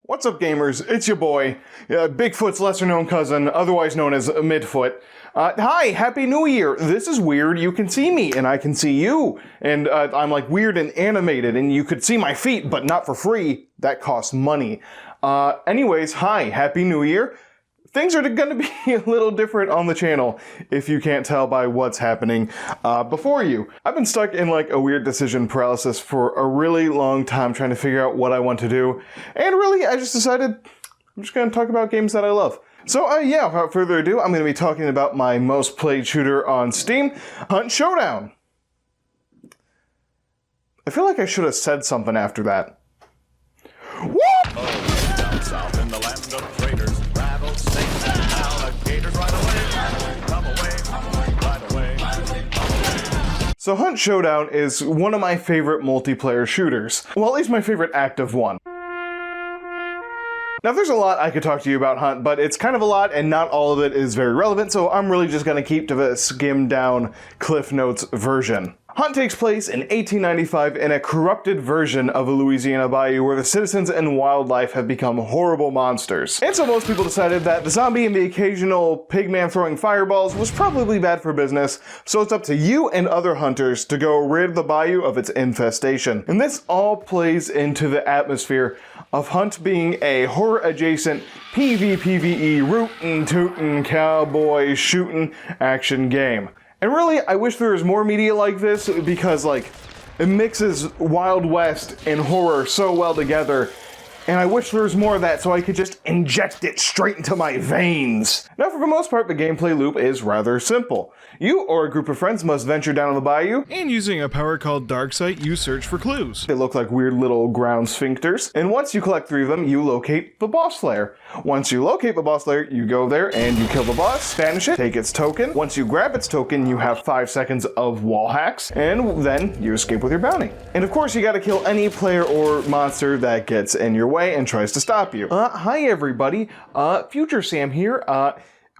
What's up, gamers? It's your boy, Bigfoot's lesser-known cousin, otherwise known as Midfoot. Hi, Happy New Year! This is weird. You can see me, and I can see you. And I'm like weird and animated, and you could see my feet, but not for free. That costs money. Anyways, hi, Happy New Year. Things are going to be a little different on the channel, if you can't tell by what's happening before you. I've been stuck in like a weird decision paralysis for a really long time trying to figure out what I want to do. And really, I just decided I'm just going to talk about games that I love. So yeah, without further ado, I'm going to be talking about my most played shooter on Steam, Hunt Showdown. I feel like I should have said something after that. What? Oh, down south in the land of traders, rattlesnakes and alligators, right away, come away, right away, come away. So Hunt Showdown is one of my favorite multiplayer shooters. Well, at least my favorite active one. Now, there's a lot I could talk to you about Hunt, but it's kind of a lot, and not all of it is very relevant, so I'm really just going to keep to the skimmed down Cliff Notes version. Hunt takes place in 1895 in a corrupted version of a Louisiana bayou where the citizens and wildlife have become horrible monsters. And so most people decided that the zombie and the occasional pigman throwing fireballs was probably bad for business, so it's up to you and other hunters to go rid the bayou of its infestation. And this all plays into the atmosphere of Hunt being a horror-adjacent PvPvE rootin' tootin' cowboy shootin' action game. And really, I wish there was more media like this because, like, it mixes Wild West and horror so well together. And I wish there was more of that so I could just inject it straight into my veins. Now, for the most part, the gameplay loop is rather simple. You or a group of friends must venture down the bayou, And using a power called Darksight, you search for clues. they look like weird little ground sphincters. And once you collect 3 of them, you locate the boss slayer. Once you locate the boss slayer, you go there and you kill the boss, banish it, take its token. Once you grab its token, you have 5 seconds of wall hacks, and then you escape with your bounty. And of course, you gotta kill any player or monster that gets in your way and tries to stop you. Hi everybody, Future Sam here.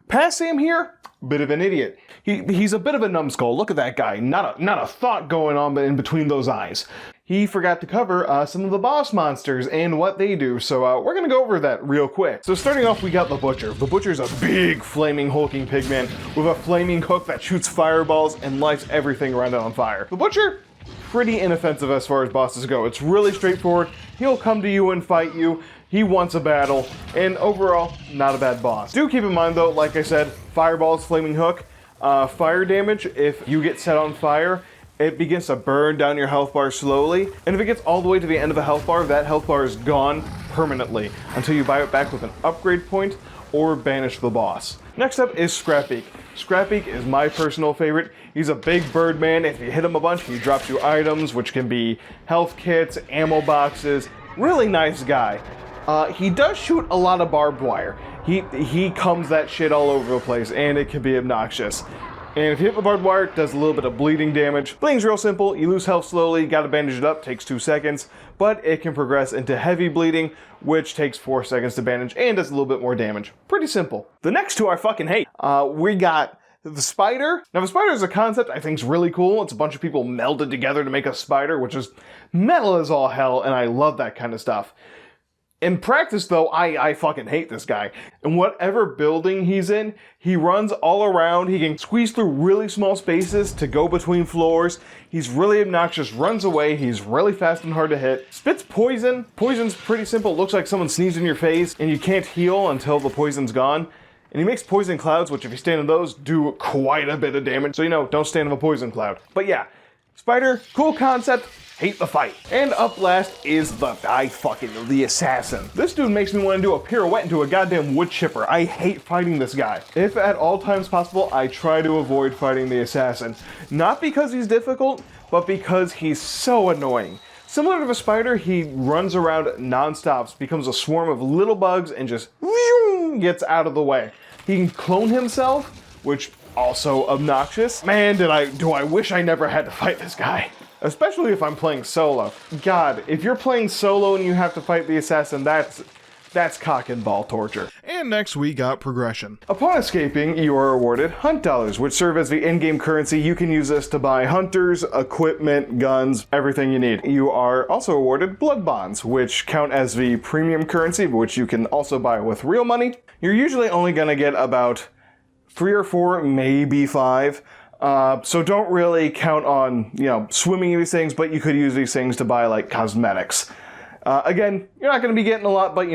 Past Sam here, bit of an idiot. He's a bit of a numbskull. Look at that guy. Not a thought going on in between those eyes. He forgot to cover some of the boss monsters and what they do, so we're gonna go over that real quick. So starting off, we got the Butcher. The Butcher's a big, flaming, hulking pigman with a flaming hook that shoots fireballs and lights everything around it on fire. The Butcher, pretty inoffensive as far as bosses go. It's really straightforward. He'll come to you and fight you. He wants a battle, and overall, not a bad boss. Do keep in mind though, like I said, fireballs, flaming hook, fire damage. If you get set on fire, it begins to burn down your health bar slowly, and if it gets all the way to the end of the health bar, that health bar is gone permanently until you buy it back with an upgrade point or banish the boss. Next up is Scrapbeak. Scrapbeak is my personal favorite. He's a big bird man. If you hit him a bunch, he drops you items, which can be health kits, ammo boxes. Really nice guy. He does shoot a lot of barbed wire. He comes that shit all over the place, and it can be obnoxious. And if you hit the barbed wire, it does a little bit of bleeding damage. Bleeding's real simple. You lose health slowly, gotta bandage it up, takes 2 seconds, but it can progress into heavy bleeding, which takes 4 seconds to bandage and does a little bit more damage. Pretty simple. The next 2 I fucking hate. We got the spider. Now, the spider is a concept I think is really cool. It's a bunch of people melded together to make a spider, which is metal as all hell, and I love that kind of stuff. In practice, though, I fucking hate this guy. In whatever building he's in, he runs all around. He can squeeze through really small spaces to go between floors. He's really obnoxious, runs away. He's really fast and hard to hit. Spits poison. Poison's pretty simple. It looks like someone sneezed in your face, and you can't heal until the poison's gone. And he makes poison clouds, which if you stand in those, do quite a bit of damage. So, don't stand in a poison cloud. But yeah, spider, cool concept. Hate the fight. And up last is the assassin. This dude makes me want to do a pirouette into a goddamn wood chipper. I hate fighting this guy. If at all times possible, I try to avoid fighting the assassin. Not because he's difficult, but because he's so annoying. Similar to the spider, he runs around non-stop, becomes a swarm of little bugs, and just gets out of the way. He can clone himself, which also obnoxious. Man, do I wish I never had to fight this guy. Especially if I'm playing solo. God, if you're playing solo and you have to fight the assassin, that's That's cock and ball torture. And next we got progression. Upon escaping, you are awarded hunt dollars, which serve as the in-game currency. You can use this to buy hunters, equipment, guns, everything you need. You are also awarded blood bonds, which count as the premium currency, which you can also buy with real money. You're usually only going to get about 3 or 4, maybe 5. So don't really count on, swimming in these things, but you could use these things to buy like cosmetics. Again, you're not going to be getting a lot, but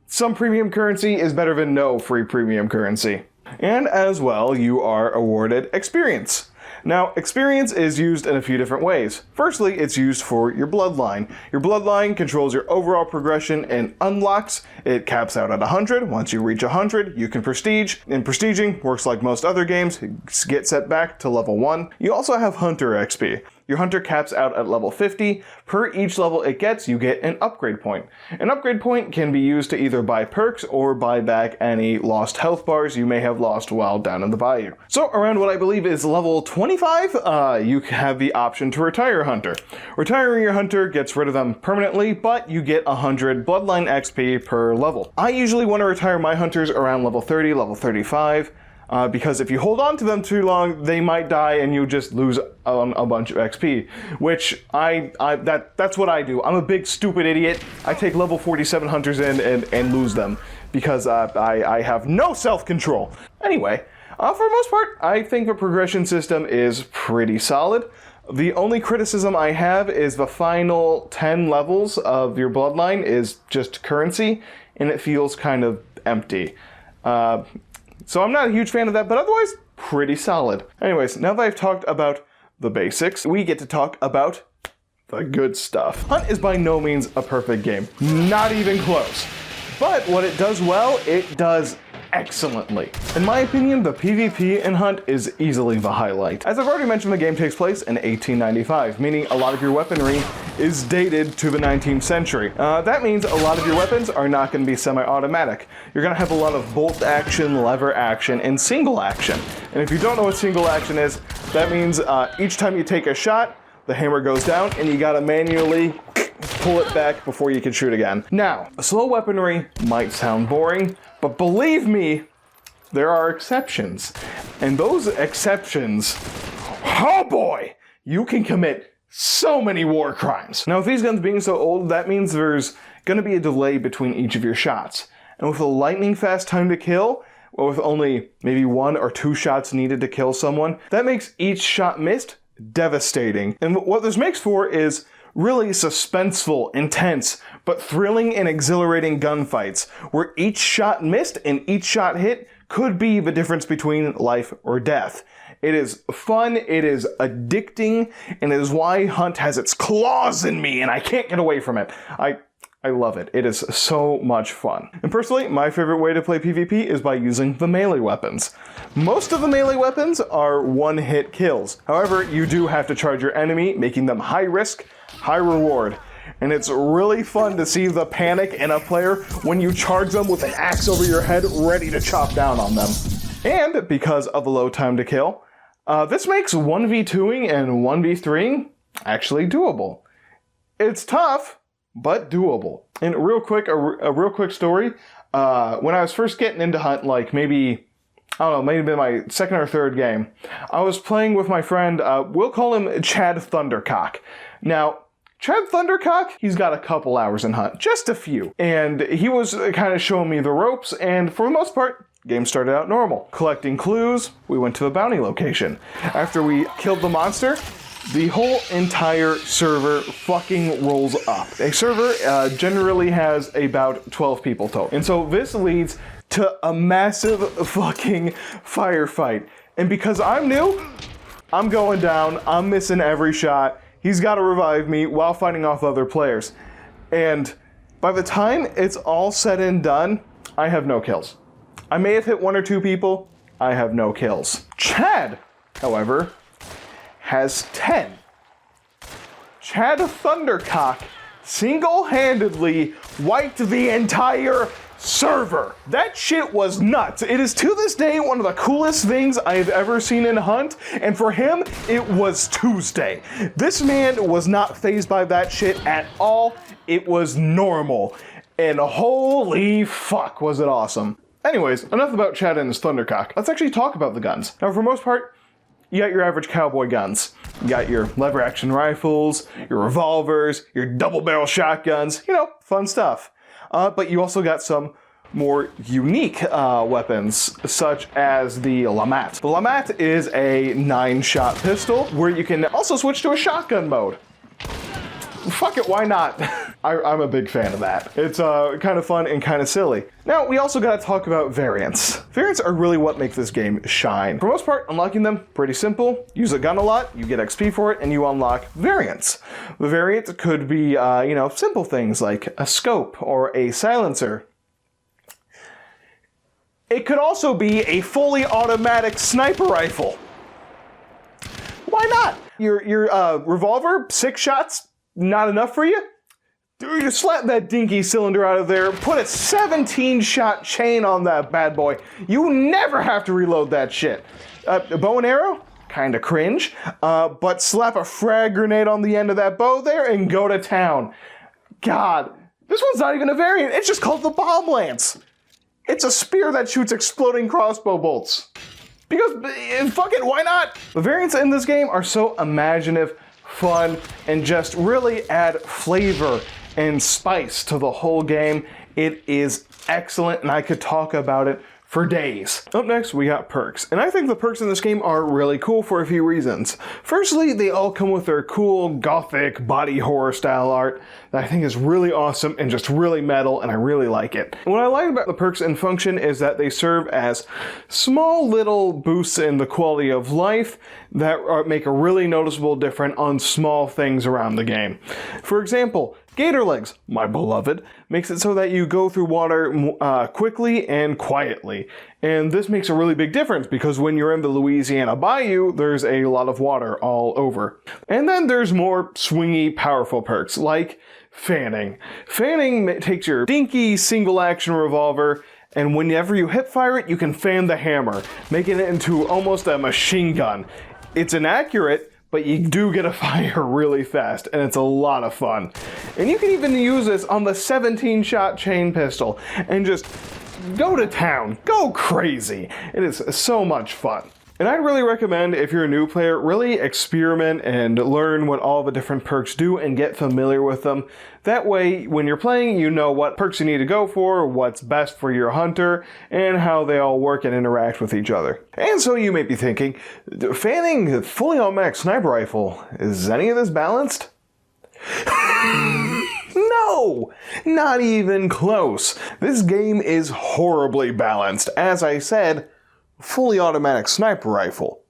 some premium currency is better than no free premium currency. And as well, you are awarded experience. Now, experience is used in a few different ways. Firstly, it's used for your bloodline. Your bloodline controls your overall progression and unlocks. It caps out at 100. Once you reach 100, you can prestige. And prestiging works like most other games. Get set back to level 1. You also have hunter XP. Your hunter caps out at level 50. Per each level it gets, you get an upgrade point. An upgrade point can be used to either buy perks or buy back any lost health bars you may have lost while down in the bayou. So around what I believe is level 25, you have the option to retire a hunter. Retiring your hunter gets rid of them permanently, but you get 100 bloodline XP per level. I usually want to retire my hunters around level 30, level 35. Because if you hold on to them too long, they might die and you just lose a bunch of XP, which that's what I do. I'm a big stupid idiot. I take level 47 hunters in and lose them because I have no self-control. Anyway, for the most part, I think the progression system is pretty solid. The only criticism I have is the final 10 levels of your bloodline is just currency, and it feels kind of empty. So I'm not a huge fan of that, but otherwise, pretty solid. Anyways, now that I've talked about the basics, we get to talk about the good stuff. Hunt is by no means a perfect game. Not even close. But what it does well, it does excellently. In my opinion, the PvP in Hunt is easily the highlight. As I've already mentioned, the game takes place in 1895, meaning a lot of your weaponry is dated to the 19th century. That means a lot of your weapons are not going to be semi-automatic. You're going to have a lot of bolt action, lever action, and single action. And if you don't know what single action is, that means each time you take a shot, the hammer goes down and you gotta manually pull it back before you can shoot again. Now, slow weaponry might sound boring, but believe me, there are exceptions. And those exceptions, oh boy, you can commit so many war crimes. Now, with these guns being so old, that means there's gonna be a delay between each of your shots. And with a lightning fast time to kill, or with only maybe 1 or 2 shots needed to kill someone, that makes each shot missed devastating. And what this makes for is really suspenseful, intense, but thrilling and exhilarating gunfights, where each shot missed and each shot hit could be the difference between life or death. It is fun, it is addicting, and it is why Hunt has its claws in me and I can't get away from it. I love it. It is so much fun. And personally, my favorite way to play PvP is by using the melee weapons. Most of the melee weapons are one-hit kills. However, you do have to charge your enemy, making them high risk, high reward. And it's really fun to see the panic in a player when you charge them with an axe over your head, ready to chop down on them. And because of the low time to kill, this makes 1v2ing and 1v3ing actually doable. It's tough, but doable. And a real quick story. When I was first getting into Hunt, like maybe my second or third game, I was playing with my friend, we'll call him Chad Thundercock. Now, Chad Thundercock, he's got a couple hours in Hunt, just a few. And he was kind of showing me the ropes, and for the most part, game started out normal. Collecting clues, we went to a bounty location. After we killed the monster, the whole entire server fucking rolls up. A server generally has about 12 people total. And so this leads to a massive fucking firefight. And because I'm new, I'm going down, I'm missing every shot. He's got to revive me while fighting off other players. And by the time it's all said and done, I have no kills. I may have hit 1 or 2 people, I have no kills. Chad, however, has 10. Chad Thundercock single-handedly wiped the entire server. That shit was nuts. It is to this day one of the coolest things I have ever seen in Hunt, and for him, it was Tuesday. This man was not fazed by that shit at all. It was normal. And holy fuck, was it awesome. Anyways, enough about Chad and his Thundercock. Let's actually talk about the guns. Now, for the most part, you got your average cowboy guns. You got your lever action rifles, your revolvers, your double barrel shotguns, you know, fun stuff. But you also got some more unique weapons, such as the Lamat. The Lamat is a 9-shot pistol where you can also switch to a shotgun mode. Fuck it, why not? I'm a big fan of that. It's kind of fun and kind of silly. Now, we also gotta talk about variants. Variants are really what make this game shine. For the most part, unlocking them, pretty simple. Use a gun a lot, you get XP for it, and you unlock variants. The variants could be, you know, simple things like a scope or a silencer. It could also be a fully automatic sniper rifle. Why not? Your revolver, 6 shots, not enough for you? Dude, you slap that dinky cylinder out of there, put a 17-shot chain on that bad boy. You never have to reload that shit. A bow and arrow? Kinda cringe. But slap a frag grenade on the end of that bow there and go to town. God, this one's not even a variant. It's just called the Bomb Lance. It's a spear that shoots exploding crossbow bolts. Because, fuck it, why not? The variants in this game are so imaginative, fun, and just really add flavor and spice to the whole game. It is excellent, and I could talk about it for days. Up next, we got perks. And I think the perks in this game are really cool for a few reasons. Firstly, they all come with their cool, gothic, body horror style art that I think is really awesome and just really metal, and I really like it. What I like about the perks in function is that they serve as small little boosts in the quality of life that make a really noticeable difference on small things around the game. For example, Gator Legs, my beloved, makes it so that you go through water quickly and quietly. And this makes a really big difference because when you're in the Louisiana Bayou, there's a lot of water all over. And then there's more swingy, powerful perks like fanning. Fanning takes your dinky single action revolver, and whenever you hip fire it, you can fan the hammer, making it into almost a machine gun. It's inaccurate, but you do get a fire really fast, and it's a lot of fun. And you can even use this on the 17-shot chain pistol, and just go to town, go crazy. It is so much fun. And I'd really recommend, if you're a new player, really experiment and learn what all the different perks do and get familiar with them. That way, when you're playing, you know what perks you need to go for, what's best for your hunter, and how they all work and interact with each other. And so you may be thinking, fanning fully automatic sniper rifle, is any of this balanced? No! Not even close. This game is horribly balanced. As I said, fully automatic sniper rifle.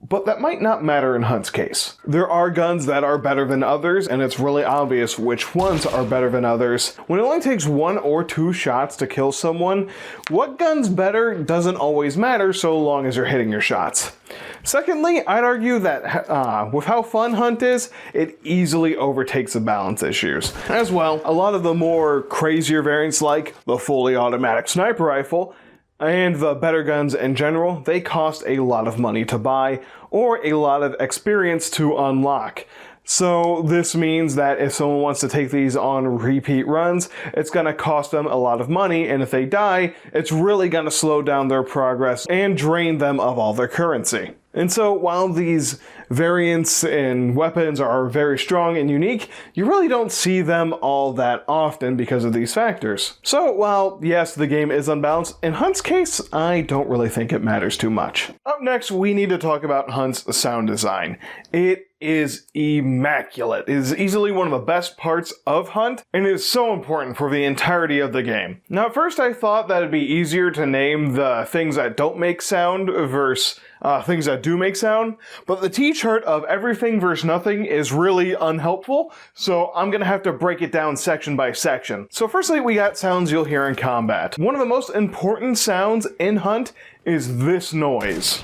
But that might not matter in Hunt's case. There are guns that are better than others, and it's really obvious which ones are better than others. When it only takes 1 or 2 shots to kill someone, what gun's better doesn't always matter so long as you're hitting your shots. Secondly, I'd argue that with how fun Hunt is, it easily overtakes the balance issues. As well, a lot of the more crazier variants like the fully automatic sniper rifle and the better guns in general, they cost a lot of money to buy or a lot of experience to unlock. So this means that if someone wants to take these on repeat runs, it's going to cost them a lot of money, and if they die, it's really going to slow down their progress and drain them of all their currency. And so while these variants and weapons are very strong and unique, you really don't see them all that often because of these factors. So while yes, the game is unbalanced, in Hunt's case, I don't really think it matters too much. Up next, we need to talk about Hunt's sound design. It is immaculate. It is easily one of the best parts of Hunt, and it is so important for the entirety of the game. Now, at first I thought that it'd be easier to name the things that don't make sound versus things that do make sound, but the T-chart of everything versus nothing is really unhelpful, so I'm gonna have to break it down section by section. So firstly, we got sounds you'll hear in combat. One of the most important sounds in Hunt is this noise.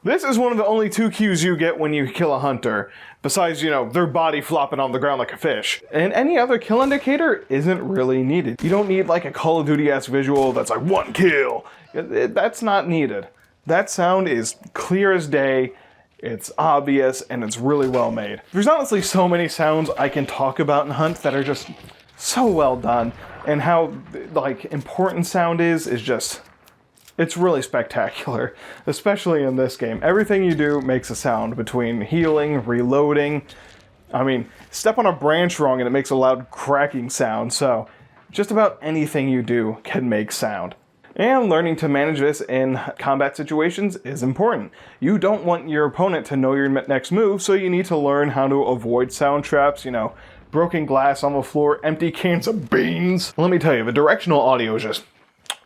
This is one of the only 2 cues you get when you kill a hunter, besides, you know, their body flopping on the ground like a fish. And any other kill indicator isn't really needed. You don't need like a Call of Duty-esque visual that's like 1 kill. That's not needed. That sound is clear as day. it's obvious, and it's really well made. There's honestly so many sounds I can talk about in Hunt that are just so well done, and how like important sound is just, it's really spectacular, especially in this game. Everything you do makes a sound between healing, reloading. I mean, step on a branch wrong and it makes a loud cracking sound, so just about anything you do can make sound. And learning to manage this in combat situations is important. You don't want your opponent to know your next move, so you need to learn how to avoid sound traps, broken glass on the floor, empty cans of beans. Let me tell you, the directional audio is just,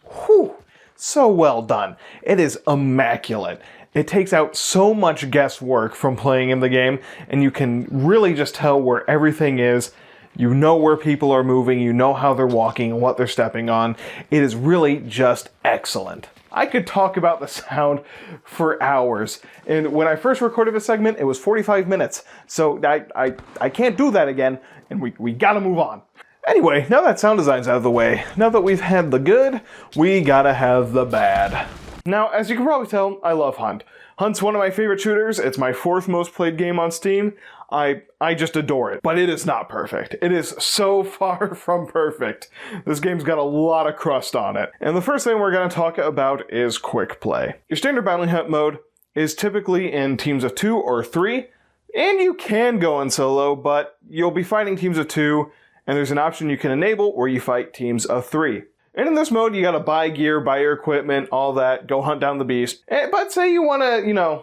whew, so well done. It is immaculate. It takes out so much guesswork from playing in the game, and you can really just tell where everything is. You know where people are moving, you know how they're walking and what they're stepping on. It is really just excellent. I could talk about the sound for hours, and when I first recorded this segment, it was 45 minutes. So I can't do that again, and we gotta move on. Anyway, now that sound design's out of the way, now that we've had the good, we gotta have the bad. Now, as you can probably tell, I love Hunt. Hunt's one of my favorite shooters. It's my 4th most played game on Steam. I just adore it, but it is not perfect. It is so far from perfect. This game's got a lot of crust on it. And the first thing we're going to talk about is quick play. Your standard bounty hunt mode is typically in teams of 2 or 3, and you can go in solo, but you'll be fighting teams of 2, and there's an option you can enable where you fight teams of 3. And in this mode, you gotta buy gear, buy your equipment, all that, go hunt down the beast. But say you wanna,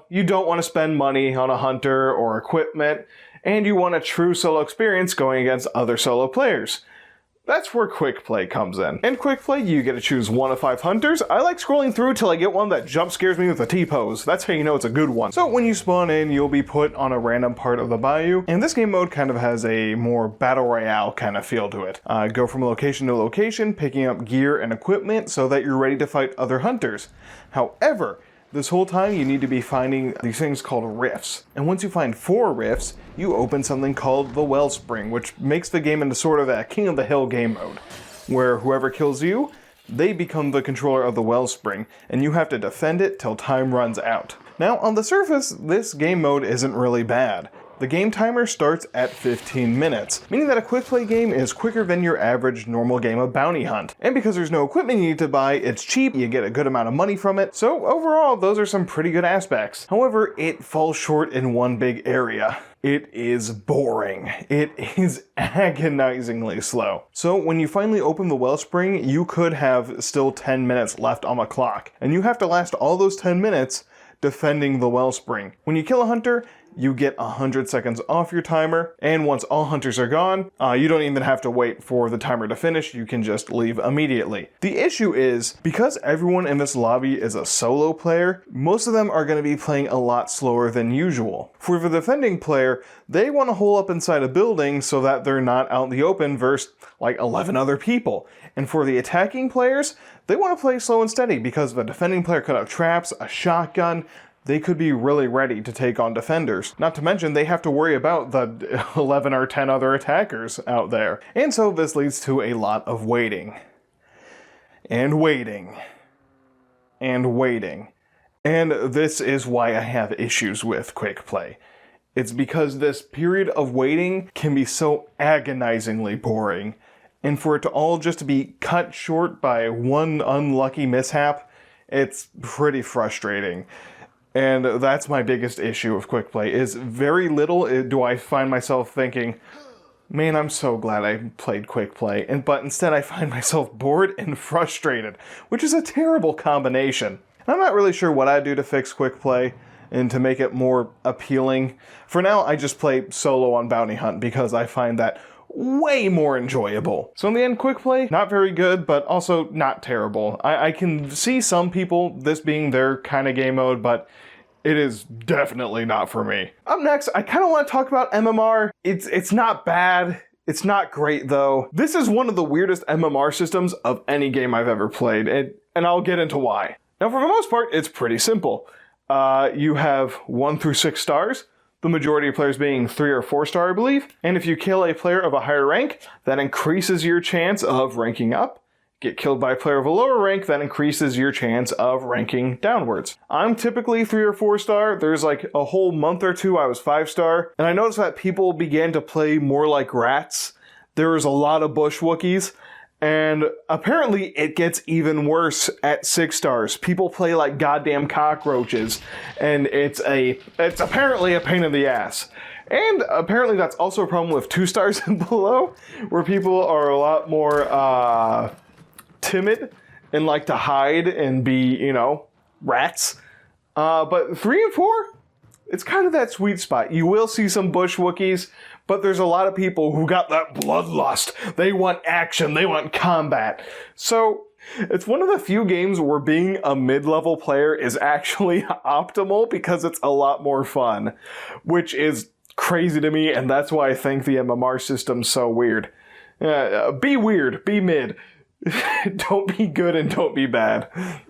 you don't wanna spend money on a hunter or equipment, and you want a true solo experience going against other solo players. That's where quick play comes in. In quick play, you get to choose 1 of 5 hunters. I like scrolling through till I get one that jump scares me with a T-pose. That's how you know it's a good one. So when you spawn in, you'll be put on a random part of the bayou, and this game mode kind of has a more battle royale kind of feel to it. Go from location to location, picking up gear and equipment so that you're ready to fight other hunters. However, this whole time you need to be finding these things called rifts. And once you find 4 rifts, you open something called the Wellspring, which makes the game into sort of a King of the Hill game mode, where whoever kills you, they become the controller of the Wellspring, and you have to defend it till time runs out. Now, on the surface, this game mode isn't really bad. The game timer starts at 15 minutes, meaning that a quick play game is quicker than your average normal game of bounty hunt. And because there's no equipment you need to buy, it's cheap, you get a good amount of money from it, so overall, those are some pretty good aspects. However, it falls short in one big area. It is boring. It is agonizingly slow. So when you finally open the Wellspring, you could have still 10 minutes left on the clock, and you have to last all those 10 minutes defending the Wellspring. When you kill a hunter, you get 100 seconds off your timer, and once all hunters are gone, you don't even have to wait for the timer to finish, you can just leave immediately. The issue is, because everyone in this lobby is a solo player, most of them are going to be playing a lot slower than usual. For the defending player, they want to hole up inside a building so that they're not out in the open versus like 11 other people. And for the attacking players, they want to play slow and steady because the defending player could have traps, a shotgun. They could be really ready to take on defenders. Not to mention, they have to worry about the 11 or 10 other attackers out there. And so this leads to a lot of waiting. And waiting. And waiting. And this is why I have issues with quick play. It's because this period of waiting can be so agonizingly boring. And for it to all just to be cut short by one unlucky mishap, it's pretty frustrating. And that's my biggest issue with quick play, is very little do I find myself thinking, man, I'm so glad I played quick play, but instead I find myself bored and frustrated, which is a terrible combination. I'm not really sure what I'd do to fix quick play and to make it more appealing. For now, I just play solo on Bounty Hunt because I find that way more enjoyable. So in the end, quick play, not very good, but also not terrible. I can see some people, this being their kind of game mode, but it is definitely not for me. Up next, I kind of want to talk about MMR. It's not bad. It's not great, though. This is one of the weirdest MMR systems of any game I've ever played, and I'll get into why. Now, for the most part, it's pretty simple. You have 1 through 6 stars, the majority of players being 3 or 4 star, I believe. And if you kill a player of a higher rank, that increases your chance of ranking up, get killed by a player of a lower rank, that increases your chance of ranking downwards. I'm typically 3 or 4 star. There's like a whole month or two I was 5 star, and I noticed that people began to play more like rats. There was a lot of bush Wookiees, and apparently it gets even worse at 6 stars. People play like goddamn cockroaches, and it's apparently a pain in the ass. And apparently that's also a problem with 2 stars and below, where people are a lot more timid and like to hide and be, rats. But 3 and 4, it's kind of that sweet spot. You will see some bush Wookiees, but there's a lot of people who got that bloodlust. They want action. They want combat. So it's one of the few games where being a mid-level player is actually optimal because it's a lot more fun, which is crazy to me, and that's why I think the MMR system's so weird. Be weird. Be mid. Don't be good and don't be bad.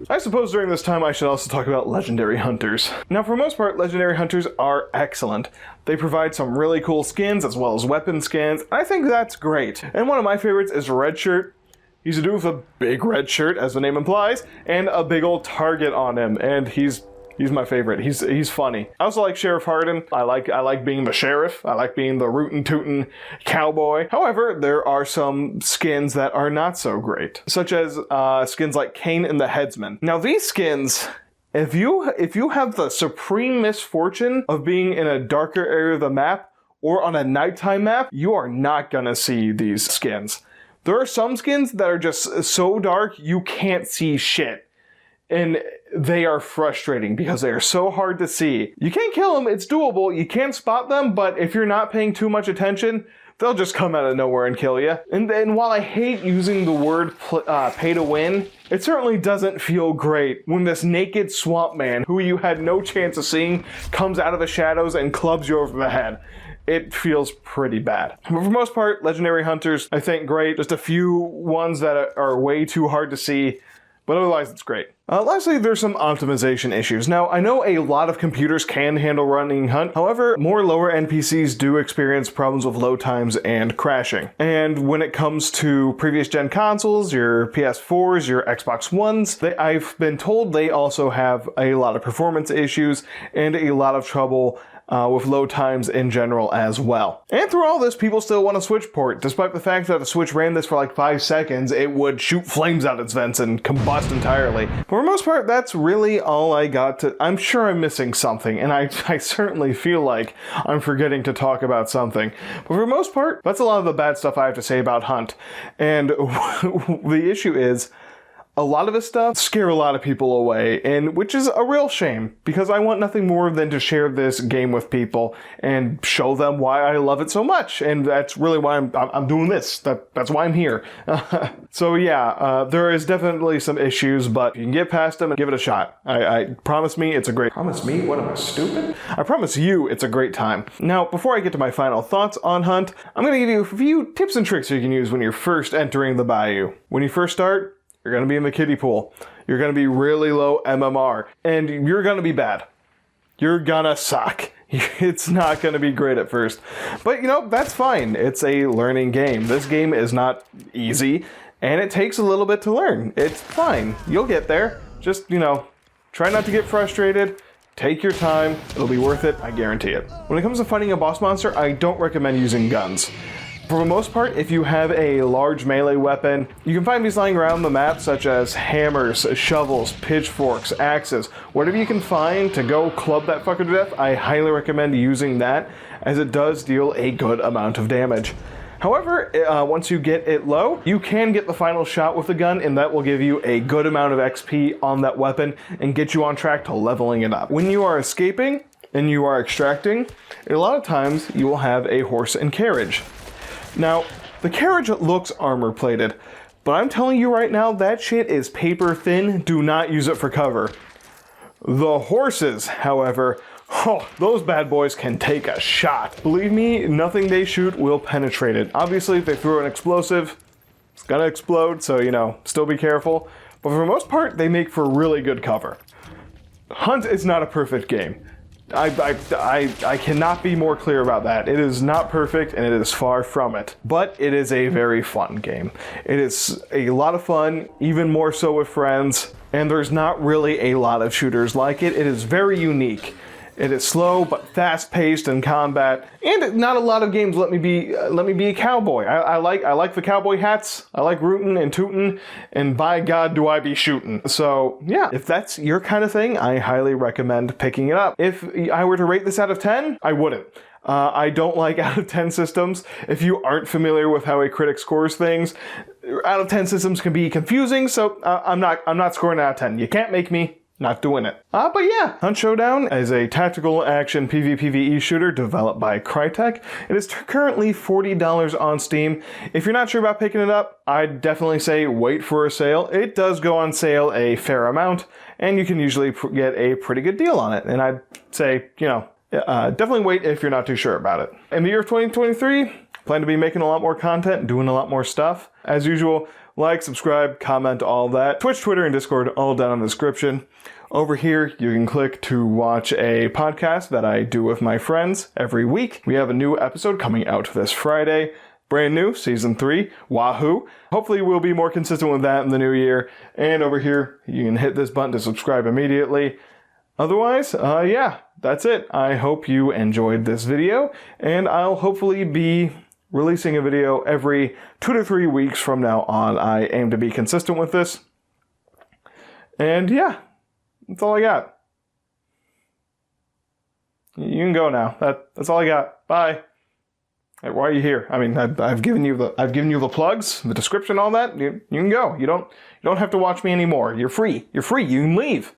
I suppose during this time I should also talk about legendary hunters. Now, for the most part, legendary hunters are excellent. They provide some really cool skins as well as weapon skins, and I think that's great. And one of my favorites is Red Shirt. He's a dude with a big red shirt, as the name implies, and a big old target on him, and he's my favorite. He's funny. I also like Sheriff Hardin. I like being the sheriff. I like being the rootin' tootin' cowboy. However, there are some skins that are not so great, such as skins like Kane and the Headsman. Now these skins, if you have the supreme misfortune of being in a darker area of the map or on a nighttime map, you are not gonna see these skins. There are some skins that are just so dark you can't see shit. And they are frustrating because they are so hard to see. You can't kill them, it's doable, you can spot them, but if you're not paying too much attention, they'll just come out of nowhere and kill you. And then while I hate using the word pay to win, it certainly doesn't feel great when this naked swamp man, who you had no chance of seeing, comes out of the shadows and clubs you over the head. It feels pretty bad. But for the most part, legendary hunters, I think great. Just a few ones that are way too hard to see, but otherwise it's great. Lastly, there's some optimization issues. Now, I know a lot of computers can handle running Hunt. However, more lower NPCs do experience problems with load times and crashing. And when it comes to previous gen consoles, your PS4s, your Xbox Ones, I've been told they also have a lot of performance issues and a lot of trouble with load times in general as well. And through all this, people still want a Switch port. Despite the fact that a Switch ran this for like 5 seconds, it would shoot flames out its vents and combust entirely. For the most part, that's really all I got to... I'm sure I'm missing something, and I certainly feel like I'm forgetting to talk about something. But for the most part, that's a lot of the bad stuff I have to say about Hunt. And the issue is, a lot of this stuff scare a lot of people away, and which is a real shame, because I want nothing more than to share this game with people and show them why I love it so much, and that's really why I'm doing this. That's why I'm here. So yeah, there is definitely some issues, but you can get past them and give it a shot. I promise me it's a great... Promise me? What, am I stupid? I promise you it's a great time. Now, before I get to my final thoughts on Hunt, I'm going to give you a few tips and tricks you can use when you're first entering the bayou. When you first start, you're going to be in the kiddie pool. You're going to be really low MMR. And you're going to be bad. You're going to suck. It's not going to be great at first. But, that's fine. It's a learning game. This game is not easy, and it takes a little bit to learn. It's fine. You'll get there. Just, try not to get frustrated. Take your time. It'll be worth it. I guarantee it. When it comes to fighting a boss monster, I don't recommend using guns. For the most part, if you have a large melee weapon, you can find these lying around the map, such as hammers, shovels, pitchforks, axes. Whatever you can find to go club that fucker to death, I highly recommend using that, as it does deal a good amount of damage. However, once you get it low, you can get the final shot with the gun, and that will give you a good amount of XP on that weapon and get you on track to leveling it up. When you are escaping and you are extracting, a lot of times you will have a horse and carriage. Now, the carriage looks armor-plated, but I'm telling you right now, that shit is paper thin. Do not use it for cover. The horses, however, those bad boys can take a shot. Believe me, nothing they shoot will penetrate it. Obviously, if they throw an explosive, it's gonna explode, so, still be careful. But for the most part, they make for really good cover. Hunt is not a perfect game. I cannot be more clear about that. It is not perfect, and it is far from it. But it is a very fun game. It is a lot of fun, even more so with friends, and there's not really a lot of shooters like it. It is very unique. It is slow but fast-paced in combat, and not a lot of games let me be a cowboy. I like the cowboy hats. I like rootin' and tootin', and by God do I be shootin'. So yeah, if that's your kind of thing, I highly recommend picking it up. If I were to rate this out of 10, I wouldn't. I don't like out of 10 systems. If you aren't familiar with how a critic scores things, out of 10 systems can be confusing. So I'm not scoring it out of 10. You can't make me. Not doing it. But yeah, Hunt Showdown is a tactical action PvPvE shooter developed by Crytek. It is currently $40 on Steam. If you're not sure about picking it up, I'd definitely say wait for a sale. It does go on sale a fair amount, and you can usually get a pretty good deal on it. And I'd say, definitely wait if you're not too sure about it. In the year of 2023, plan to be making a lot more content, doing a lot more stuff. As usual, like, subscribe, comment, all that. Twitch, Twitter, and Discord all down in the description. Over here, you can click to watch a podcast that I do with my friends every week. We have a new episode coming out this Friday. Brand new, Season 3, Wahoo. Hopefully we'll be more consistent with that in the new year. And over here, you can hit this button to subscribe immediately. Otherwise, yeah, that's it. I hope you enjoyed this video, and I'll hopefully be releasing a video every 2 to 3 weeks from now on. I aim to be consistent with this. And yeah, that's all I got. You can go now. That's all I got. Bye. Hey, why are you here? I mean, I've given you the plugs, the description, all that. You can go. You don't have to watch me anymore. You're free. You can leave.